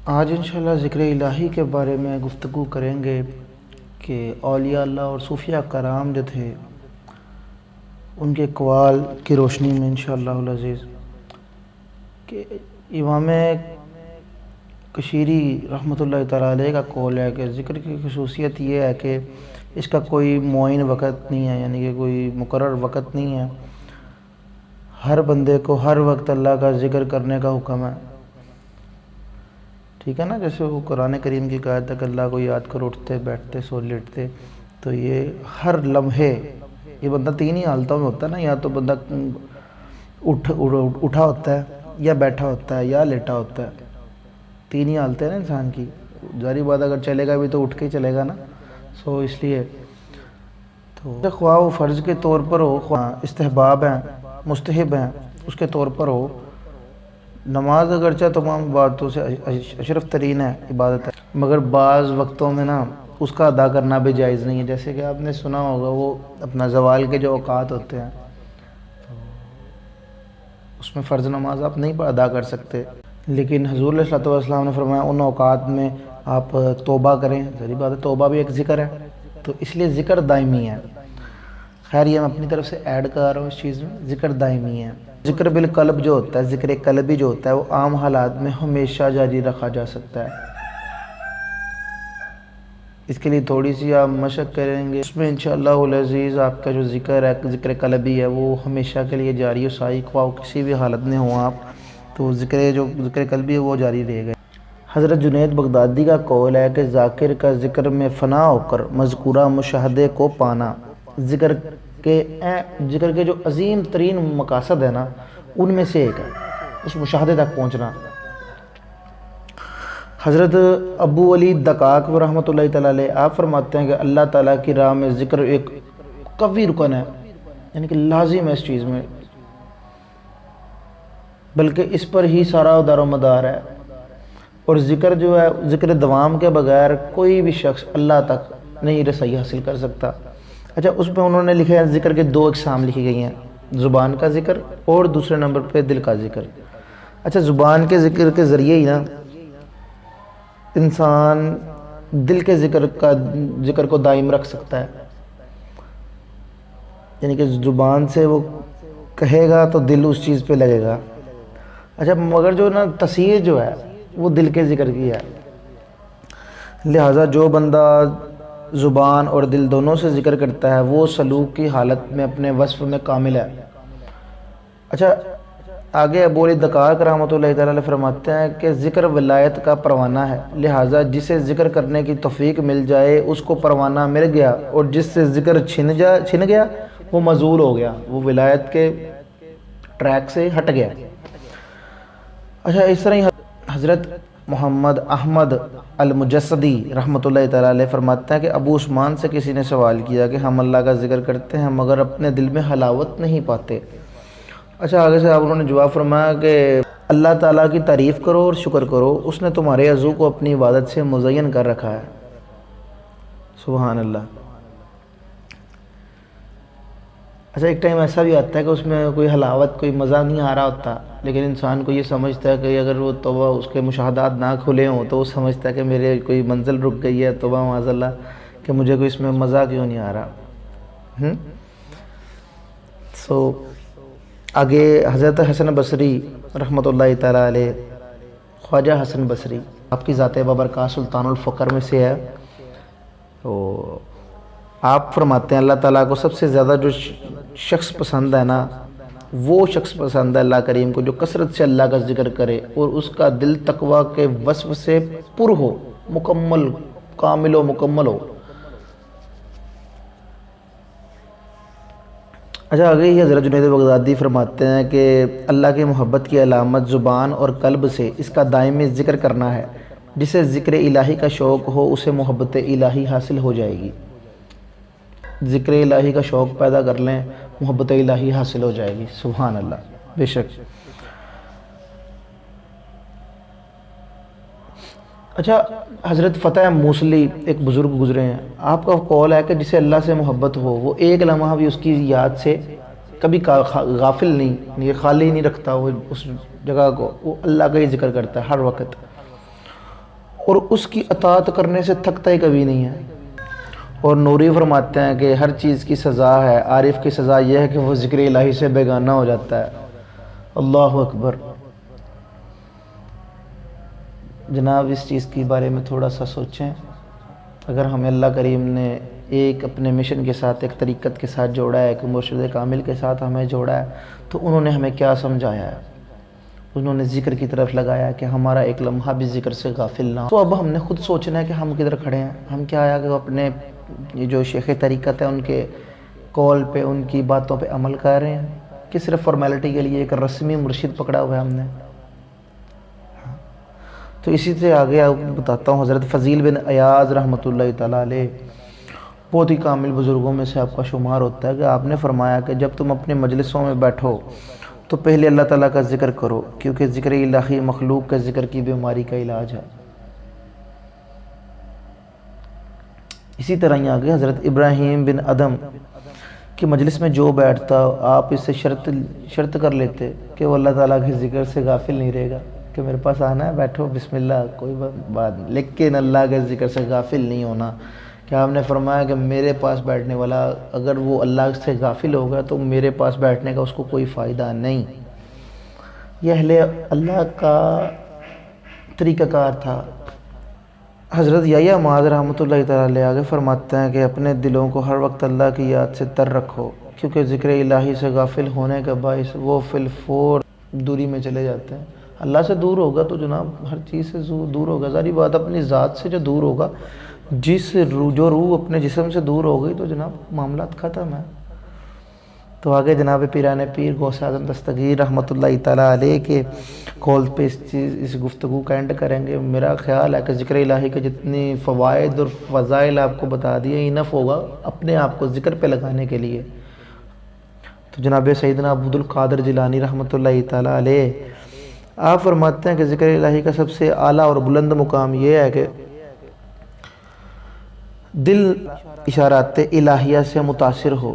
آج انشاءاللہ ذکر الہی کے بارے میں گفتگو کریں گے کہ اولیاء اللہ اور صوفیہ کرام جو تھے ان کے اقوال کی روشنی میں انشاءاللہ العزیز کہ امام کشیری رحمۃ اللہ تعالیٰ علیہ کا قول ہے کہ ذکر کی خصوصیت یہ ہے کہ اس کا کوئی معین وقت نہیں ہے، یعنی کہ کوئی مقرر وقت نہیں ہے۔ ہر بندے کو ہر وقت اللہ کا ذکر کرنے کا حکم ہے، ٹھیک ہے نا؟ جیسے وہ قرآن کریم کی آیت ہے کہ اللہ کو یاد کرو اٹھتے بیٹھتے سو لیٹتے، تو یہ ہر لمحے یہ بندہ تین ہی حالتوں میں ہوتا ہے نا، یا تو بندہ اٹھا ہوتا ہے یا بیٹھا ہوتا ہے یا لیٹا ہوتا ہے، تین ہی حالتیں ہیں نا انسان کی۔ ظاہری بات اگر چلے گا بھی تو اٹھ کے ہی چلے گا نا، سو اس لیے تو خواہ وہ فرض کے طور پر ہو، خواہ استحباب ہیں مستحب ہیں اس کے طور پر ہو، نماز اگرچہ تمام عبادتوں سے اشرف ترین ہے عبادت ہے، مگر بعض وقتوں میں نا اس کا ادا کرنا بھی جائز نہیں ہے۔ جیسے کہ آپ نے سنا ہوگا وہ اپنا زوال کے جو اوقات ہوتے ہیں اس میں فرض نماز آپ نہیں ادا کر سکتے، لیکن حضور علیہ الصلوۃ والسلام نے فرمایا ان اوقات میں آپ توبہ کریں۔ ظاہری بات ہے توبہ بھی ایک ذکر ہے، تو اس لیے ذکر دائمی ہے۔ خیر یہ میں اپنی طرف سے ایڈ کر رہا ہوں اس چیز میں، ذکر دائمی ہے۔ ذکر بالقلب جو ہوتا ہے، ذکر قلبی جو ہوتا ہے، وہ عام حالات میں ہمیشہ جاری رکھا جا سکتا ہے۔ اس کے لیے تھوڑی سی آپ مشق کریں گے، اس میں انشاءاللہ العزیز آپ کا جو ذکر ہے، ذکر قلبی ہے، وہ ہمیشہ کے لیے جاری و ساری، خواہ کسی بھی حالت میں ہوں آپ، تو ذکر قلبی ہے وہ جاری رہے گا۔ حضرت جنید بغدادی کا قول ہے کہ ذاکر کا ذکر میں فنا ہو کر مذکورہ مشاہدے کو پانا، ذکر کے جو عظیم ترین مقاصد ہے نا ان میں سے ایک ہے اس مشاہدے تک پہنچنا۔ حضرت ابو علی دقاق رحمۃ اللہ تعالیٰ علیہ آپ فرماتے ہیں کہ اللہ تعالیٰ کی راہ میں ذکر ایک قوی رکن ہے، یعنی کہ لازم ہے اس چیز میں، بلکہ اس پر ہی سارا دار و مدار ہے۔ اور ذکر جو ہے، ذکر دوام کے بغیر کوئی بھی شخص اللہ تک نہیں رسائی حاصل کر سکتا۔ اچھا اس میں انہوں نے لکھا ہے ذکر کے دو اقسام لکھی گئی ہیں، زبان کا ذکر اور دوسرے نمبر پہ دل کا ذکر۔ اچھا زبان کے ذکر کے ذریعے ہی نا انسان دل کے ذکر کو دائم رکھ سکتا ہے، یعنی کہ زبان سے وہ کہے گا تو دل اس چیز پہ لگے گا۔ اچھا مگر جو نا تاثیر جو ہے وہ دل کے ذکر کی ہے، لہٰذا جو بندہ زبان اور دل دونوں سے ذکر کرتا ہے وہ سلوک کی حالت میں اپنے وصف میں کامل ہے۔ اچھا آگے ابو علی دقاق رحمۃ اللہ تعالیٰ علیہ فرماتے ہیں کہ ذکر ولایت کا پروانہ ہے، لہٰذا جسے ذکر کرنے کی توفیق مل جائے اس کو پروانہ مل گیا، اور جس سے ذکر چھن گیا وہ معزول ہو گیا، وہ ولایت کے ٹریک سے ہٹ گیا۔ اچھا اس طرح ہی حضرت محمد احمد المجسدی رحمۃ اللہ تعالیٰ علیہ فرماتے ہیں کہ ابو عثمان سے کسی نے سوال کیا کہ ہم اللہ کا ذکر کرتے ہیں مگر اپنے دل میں حلاوت نہیں پاتے۔ اچھا آگے سے آپ نے جواب فرمایا کہ اللہ تعالیٰ کی تعریف کرو اور شکر کرو، اس نے تمہارے عضو کو اپنی عبادت سے مزین کر رکھا ہے۔ سبحان اللہ۔ اچھا ایک ٹائم ایسا بھی آتا ہے کہ اس میں کوئی حلاوت کوئی مزہ نہیں آ رہا ہوتا، لیکن انسان کو یہ سمجھتا ہے کہ اگر وہ توبہ اس کے مشاہدات نہ کھلے ہوں تو وہ سمجھتا ہے کہ میرے کوئی منزل رک گئی ہے، توبہ معاذ اللہ، کہ مجھے کوئی اس میں مزہ کیوں نہیں آ رہا۔ آگے حضرت حسن بصری رحمۃ اللہ تعالیٰ علیہ، خواجہ حسن بصری آپ کی ذات بابرکات سلطان الفقر میں سے ہے، تو آپ فرماتے ہیں اللہ تعالیٰ کو سب سے زیادہ جو شخص پسند ہے نا وہ شخص پسند ہے اللہ کریم کو جو کثرت سے اللہ کا ذکر کرے اور اس کا دل تقوی کے وصف سے پر ہو، مکمل کامل و مکمل ہو۔ اچھا آگے ہی حضرت جنید بغدادی فرماتے ہیں کہ اللہ کی محبت کی علامت زبان اور قلب سے اس کا دائمی ذکر کرنا ہے، جسے ذکر الہی کا شوق ہو اسے محبت الہی حاصل ہو جائے گی۔ ذکر الہی کا شوق پیدا کر لیں، محبت الہی حاصل ہو جائے گی۔ سبحان اللہ، بے شک۔ اچھا حضرت فتح موصلی ایک بزرگ گزرے ہیں، آپ کا قول ہے کہ جسے اللہ سے محبت ہو وہ ایک لمحہ بھی اس کی یاد سے کبھی غافل نہیں، یہ خالی نہیں رکھتا، وہ اس جگہ کو وہ اللہ کا ہی ذکر کرتا ہے ہر وقت۔ اور اس کی اطاعت کرنے سے تھکتا ہی کبھی نہیں ہے۔ اور نوری فرماتے ہیں کہ ہر چیز کی سزا ہے، عارف کی سزا یہ ہے کہ وہ ذکر الہی سے بیگانہ ہو جاتا ہے۔ اللہ اکبر۔ جناب اس چیز کے بارے میں تھوڑا سا سوچیں، اگر ہمیں اللہ کریم نے ایک اپنے مشن کے ساتھ، ایک طریقت کے ساتھ جوڑا ہے، ایک مرشد کامل کے ساتھ ہمیں جوڑا ہے، تو انہوں نے ہمیں کیا سمجھایا ہے؟ انہوں نے ذکر کی طرف لگایا کہ ہمارا ایک لمحہ بھی ذکر سے غافل نہ ہو۔ تو اب ہم نے خود سوچنا ہے کہ ہم کدھر کھڑے ہیں۔ ہم کیا آیا کہ اپنے یہ جو شیخ طریقت ہے ان کے کال پہ، ان کی باتوں پہ عمل کر رہے ہیں، کہ صرف فارمیلٹی کے لیے ایک رسمی مرشد پکڑا ہوا ہے ہم نے؟ تو اسی سے آگے بتاتا ہوں، حضرت فضیل بن عیاض رحمۃ اللہ تعالیٰ علیہ بہت ہی کامل بزرگوں میں سے آپ کا شمار ہوتا ہے، کہ آپ نے فرمایا کہ جب تم اپنے مجلسوں میں بیٹھو تو پہلے اللہ تعالیٰ کا ذکر کرو، کیونکہ ذکر الہی مخلوق کے ذکر کی بیماری کا علاج ہے۔ اسی طرح ہی آگے حضرت ابراہیم بن ادم کی مجلس میں جو بیٹھتا آپ اس سے شرط کر لیتے کہ وہ اللہ تعالیٰ کے ذکر سے غافل نہیں رہے گا، کہ میرے پاس آنا ہے، بیٹھو، بسم اللہ، کوئی بات نہیں، لیکن اللہ کے ذکر سے غافل نہیں ہونا۔ کہ آپ نے فرمایا کہ میرے پاس بیٹھنے والا اگر وہ اللہ سے غافل ہوگا تو میرے پاس بیٹھنے کا اس کو کوئی فائدہ نہیں۔ یہ اہل اللہ کا طریقہ کار تھا۔ حضرت یحییٰ معاذ رحمۃ اللہ تعالیٰ علیہ آگے فرماتے ہیں کہ اپنے دلوں کو ہر وقت اللہ کی یاد سے تر رکھو، کیونکہ ذکر الہی سے غافل ہونے کا باعث وہ فی الفور دوری میں چلے جاتے ہیں۔ اللہ سے دور ہوگا تو جناب ہر چیز سے دور ہوگا، ظاہری بات اپنی ذات سے جو دور ہوگا، جو روح اپنے جسم سے دور ہو گئی تو جناب معاملات ختم ہیں۔ تو آگے جناب پیران پیر غوث اعظم دستگیر رحمۃ اللہ تعالیٰ علیہ کے کال پہ اس گفتگو کا اینڈ کریں گے۔ میرا خیال ہے کہ ذکر الہی کے جتنی فوائد اور فضائل آپ کو بتا دیے انف ہوگا اپنے آپ کو ذکر پہ لگانے کے لیے۔ تو جناب سیدنا عبد القادر جیلانی رحمۃ اللہ تعالیٰ علیہ آپ فرماتے ہیں کہ ذکر الہی کا سب سے اعلیٰ اور بلند مقام یہ ہے کہ دل اشارات الہیہ سے متاثر ہو،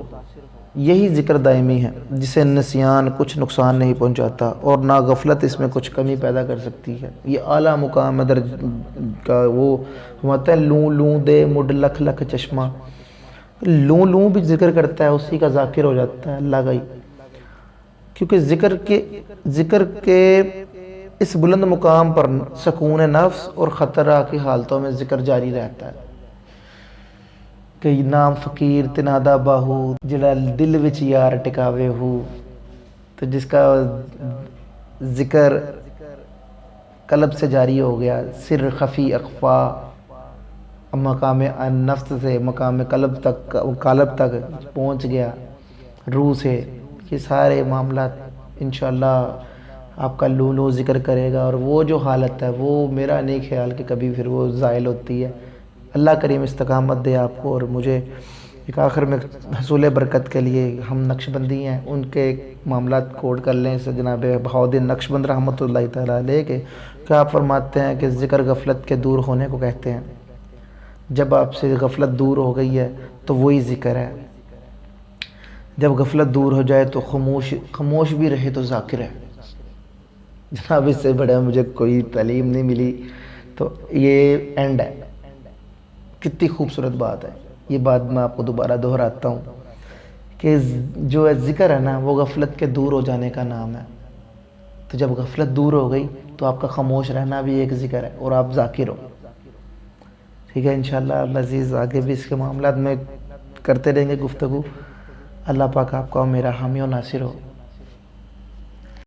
یہی ذکر دائمی ہے جسے نسیان کچھ نقصان نہیں پہنچاتا اور نہ غفلت اس میں کچھ کمی پیدا کر سکتی ہے۔ یہ اعلیٰ مقام ہے کا وہ فرماتے ہیں لوں لوں دے مڈ لکھ لکھ چشمہ، لوں لوں بھی ذکر کرتا ہے اسی کا ذاکر ہو جاتا ہے اللہ کا ہی، کیونکہ ذکر کے اس بلند مقام پر سکون نفس اور خطرہ کی حالتوں میں ذکر جاری رہتا ہے۔ کہ نام فقیر تنادا باہو جڑا دل وچ یار ٹکاوے ہو، تو جس کا ذکر قلب سے جاری ہو گیا، سر خفی اخفا، مقام نفس سے مقام قلب تک پہنچ گیا، روح سے، یہ سارے معاملات انشاءاللہ آپ کا لولو ذکر کرے گا، اور وہ جو حالت ہے وہ میرا نہیں خیال کہ کبھی پھر وہ زائل ہوتی ہے۔ اللہ کریم استقامت دے آپ کو، اور مجھے ایک آخر میں حصول برکت کے لیے ہم نقش بندی ہیں ان کے معاملات کوڈ کر لیں سے جناب بہاؤالدین نقش بند رحمۃ اللہ تعالیٰ علیہ کے، کہ آپ فرماتے ہیں کہ ذکر غفلت کے دور ہونے کو کہتے ہیں۔ جب آپ سے غفلت دور ہو گئی ہے تو وہی ذکر ہے، جب غفلت دور ہو جائے تو خاموش بھی رہے تو ذاکر ہے۔ جناب اس سے بڑے مجھے کوئی تعلیم نہیں ملی، تو یہ اینڈ ہے۔ کتنی خوبصورت بات ہے یہ، بات میں آپ کو دوبارہ دہراتا ہوں کہ جو ذکر ہے نا وہ غفلت کے دور ہو جانے کا نام ہے۔ تو جب غفلت دور ہو گئی تو آپ کا خاموش رہنا بھی ایک ذکر ہے اور آپ ذاکر ہو۔ ٹھیک ہے، انشاءاللہ اللہ عزیز آگے بھی اس کے معاملات میں کرتے رہیں گے گفتگو۔ اللہ پاک آپ کا میرا حامی و ناصر ہو۔